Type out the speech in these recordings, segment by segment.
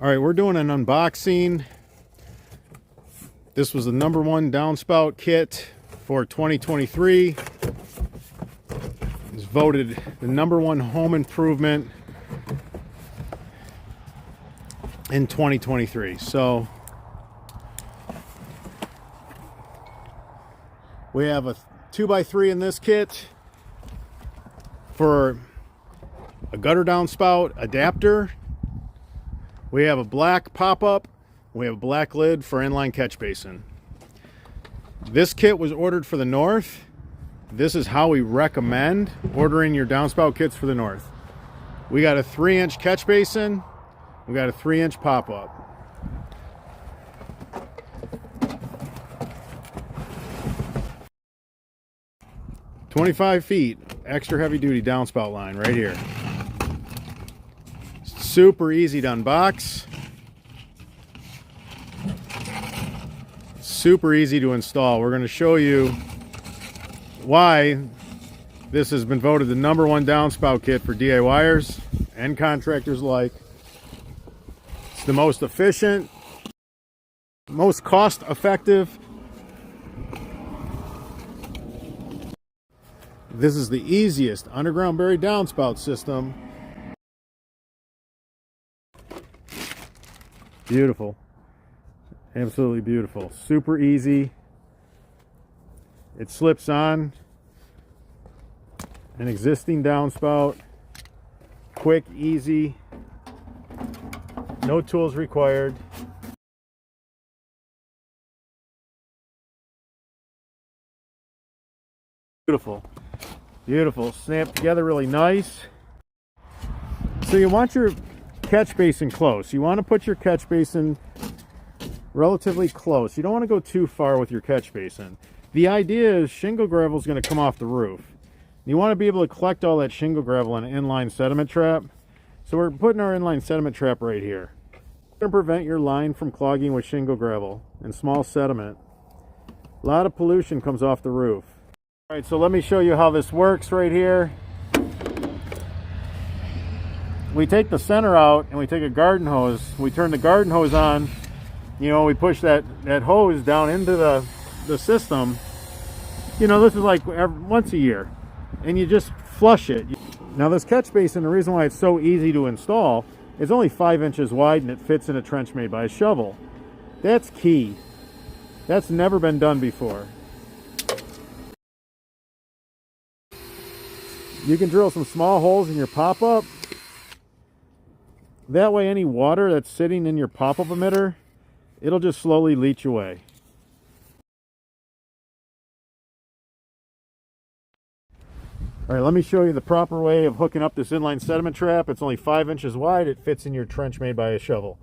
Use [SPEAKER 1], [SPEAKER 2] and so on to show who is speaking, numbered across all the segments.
[SPEAKER 1] All right, we're doing an unboxing. This was the #1 Downspout kit for 2023. It's voted the #1 home improvement in 2023. So we have a 2x3 in this kit for a gutter downspout adapter. We have a black pop-up. We have a black lid for inline catch basin. This kit was ordered for the north. This is how we recommend ordering your downspout kits for the north. We got a 3-inch catch basin. We got a 3-inch pop-up. $25 extra heavy duty downspout line right here. Super easy to unbox. Super easy to install. We're going to show you why this has been voted the #1 downspout kit for DIYers and contractors alike. It's the most efficient, most cost effective. This is the easiest underground buried downspout system. Beautiful. Absolutely beautiful. Super easy. It slips on an existing downspout. Quick, easy. No tools required. Beautiful. Beautiful. Snapped together really nice. So you want your catch basin close. You want to put your catch basin relatively close. You don't want to go too far with your catch basin. The idea is shingle gravel is going to come off the roof. You want to be able to collect all that shingle gravel in an inline sediment trap. So we're putting our inline sediment trap right here. It's going to prevent your line from clogging with shingle gravel and small sediment. A lot of pollution comes off the roof. All right, so let me show you how this works right here. We take the center out and we take a garden hose. We turn the garden hose on. You know, we push that hose down into the system. You know, this is like once a year. And you just flush it. Now this catch basin, the reason why it's so easy to install, is only 5 inches wide and it fits in a trench made by a shovel. That's key. That's never been done before. You can drill some small holes in your pop-up. That way any water that's sitting in your pop-up emitter, it'll just slowly leach away. All right, let me show you the proper way of hooking up this inline sediment trap. It's only 5 inches wide. It fits in your trench made by a shovel.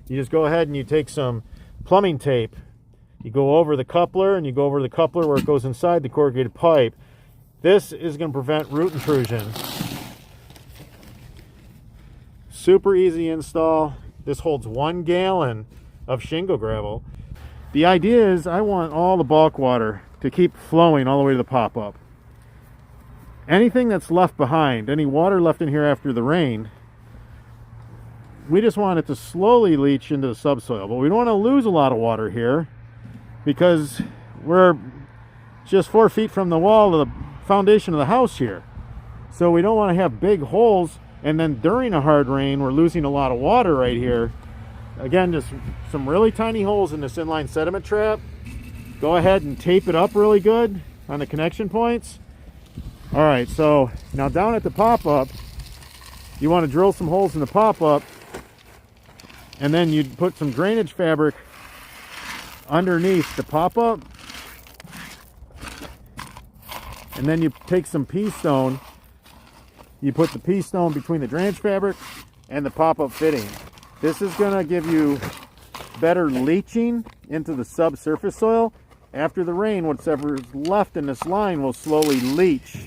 [SPEAKER 1] You just go ahead and you take some plumbing tape. You go over the coupler and you go over the coupler where it goes inside the corrugated pipe. This is going to prevent root intrusion. Super easy install. This holds 1 gallon of shingle gravel. The idea is I want all the bulk water to keep flowing all the way to the pop-up. Anything that's left behind, any water left in here after the rain, we just want it to slowly leach into the subsoil. But we don't want to lose a lot of water here because we're just 4 feet from the wall to the foundation of the house here. So we don't want to have big holes, and then during a hard rain we're losing a lot of water right here. Again, just some really tiny holes in this inline sediment trap. Go ahead and tape it up really good on the connection points. All right, so now down at the pop-up, you want to drill some holes in the pop-up, and then you put some drainage fabric underneath the pop-up, and then you take some pea stone. You put the pea stone between the drainage fabric and the pop-up fitting. This is going to give you better leaching into the subsurface soil. After the rain, whatever is left in this line will slowly leach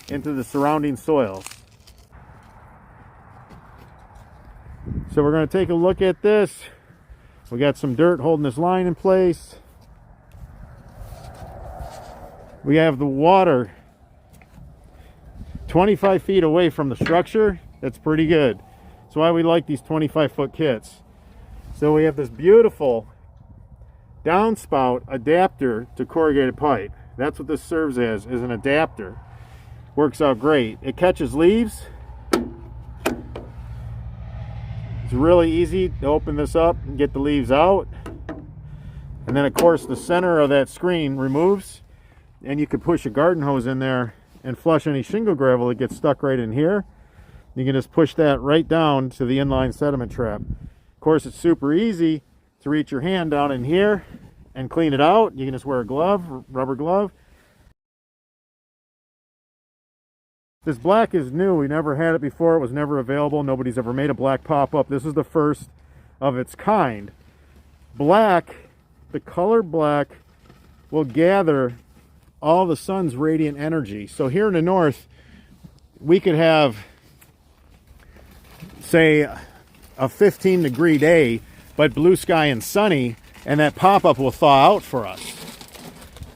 [SPEAKER 1] into the surrounding soils. So we're going to take a look at this. We got some dirt holding this line in place. We have the water 25 feet away from the structure. That's pretty good. That's why we like these 25-foot kits. So we have this beautiful downspout adapter to corrugated pipe. That's what this serves as, is an adapter. Works out great. It catches leaves. It's really easy to open this up and get the leaves out. And then of course the center of that screen removes, and you could push a garden hose in there and flush any shingle gravel that gets stuck right in here. You can just push that right down to the inline sediment trap. Of course, it's super easy to reach your hand down in here and clean it out. You can just wear a glove, rubber glove. This black is new. We never had it before. It was never available. Nobody's ever made a black pop-up. This is the first of its kind. Black, the color black, will gather all the sun's radiant energy. So here in the north, we could have, say, a 15-degree day, but blue sky and sunny, and that pop-up will thaw out for us.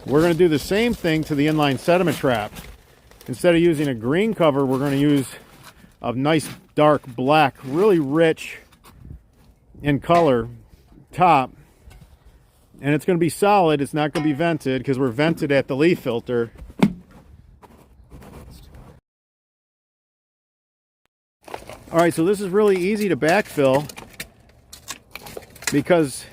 [SPEAKER 1] We're going to do the same thing to the inline sediment trap. Instead of using a green cover, we're going to use a nice dark black, really rich in color top. And it's going to be solid. It's not going to be vented because we're vented at the leaf filter. All right, so this is really easy to backfill because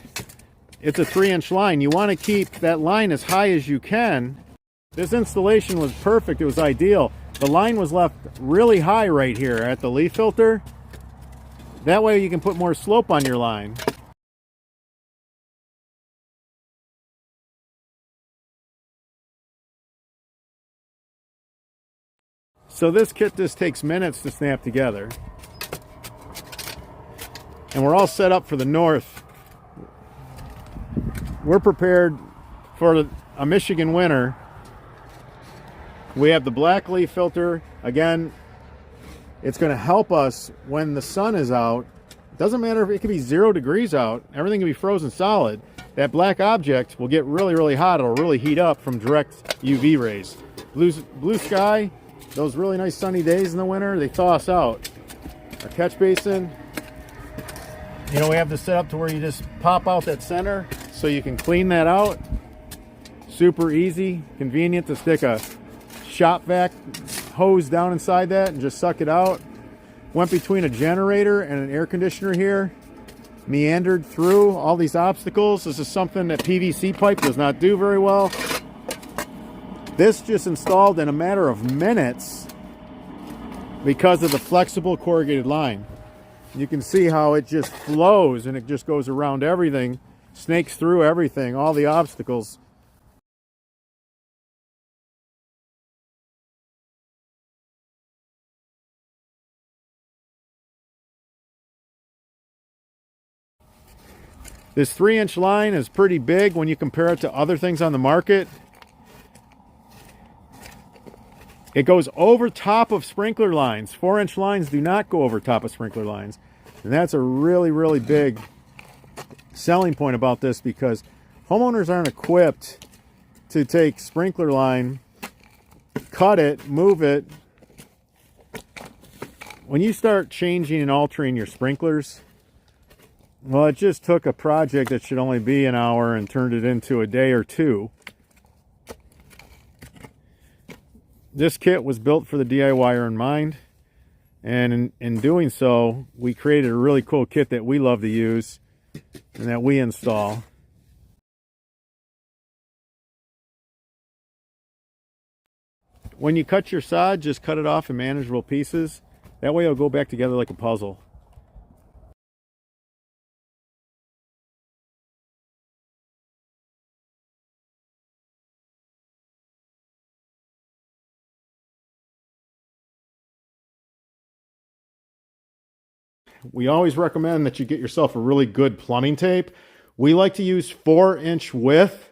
[SPEAKER 1] it's a 3-inch line. You want to keep that line as high as you can. This installation was perfect. It was ideal. The line was left really high right here at the leaf filter. That way you can put more slope on your line. So this kit just takes minutes to snap together. And we're all set up for the north. We're prepared for a Michigan winter. We have the black leaf filter. Again, it's going to help us when the sun is out. It doesn't matter if it could be 0 degrees out. Everything can be frozen solid. That black object will get really, really hot. It'll really heat up from direct UV rays. Blue sky, those really nice sunny days in the winter, they thaw us out. Our catch basin, you know, we have this set up to where you just pop out that center so you can clean that out. Super easy, convenient to stick a shop vac hose down inside that and just suck it out. Went between a generator and an air conditioner here. Meandered through all these obstacles. This is something that PVC pipe does not do very well. This just installed in a matter of minutes because of the flexible corrugated line. You can see how it just flows and it just goes around everything, snakes through everything, all the obstacles. This 3-inch line is pretty big when you compare it to other things on the market. It goes over top of sprinkler lines. 4-inch lines do not go over top of sprinkler lines. And that's a really, really big selling point about this because homeowners aren't equipped to take sprinkler line, cut it, move it. When you start changing and altering your sprinklers, well, it just took a project that should only be an hour and turned it into a day or two. This kit was built for the DIYer in mind, and in doing so, we created a really cool kit that we love to use and that we install. When you cut your sod, just cut it off in manageable pieces. That way it'll go back together like a puzzle. We always recommend that you get yourself a really good plumbing tape. We like to use 4-inch width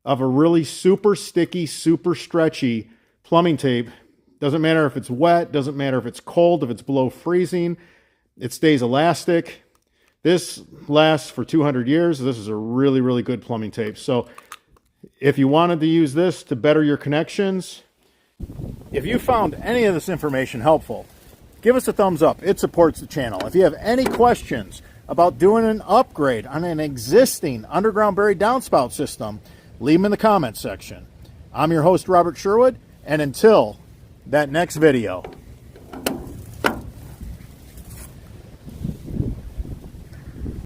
[SPEAKER 1] of a really super sticky, super stretchy plumbing tape. Doesn't matter if it's wet, doesn't matter if it's cold, if it's below freezing, it stays elastic. This lasts for 200 years. This is a really, really good plumbing tape. So if you wanted to use this to better your connections, if you found any of this information helpful, give us a thumbs up. It supports the channel. If you have any questions, about doing an upgrade on an existing underground buried downspout system, leave them in the comments section. I'm your host, Robert Sherwood, and until that next video.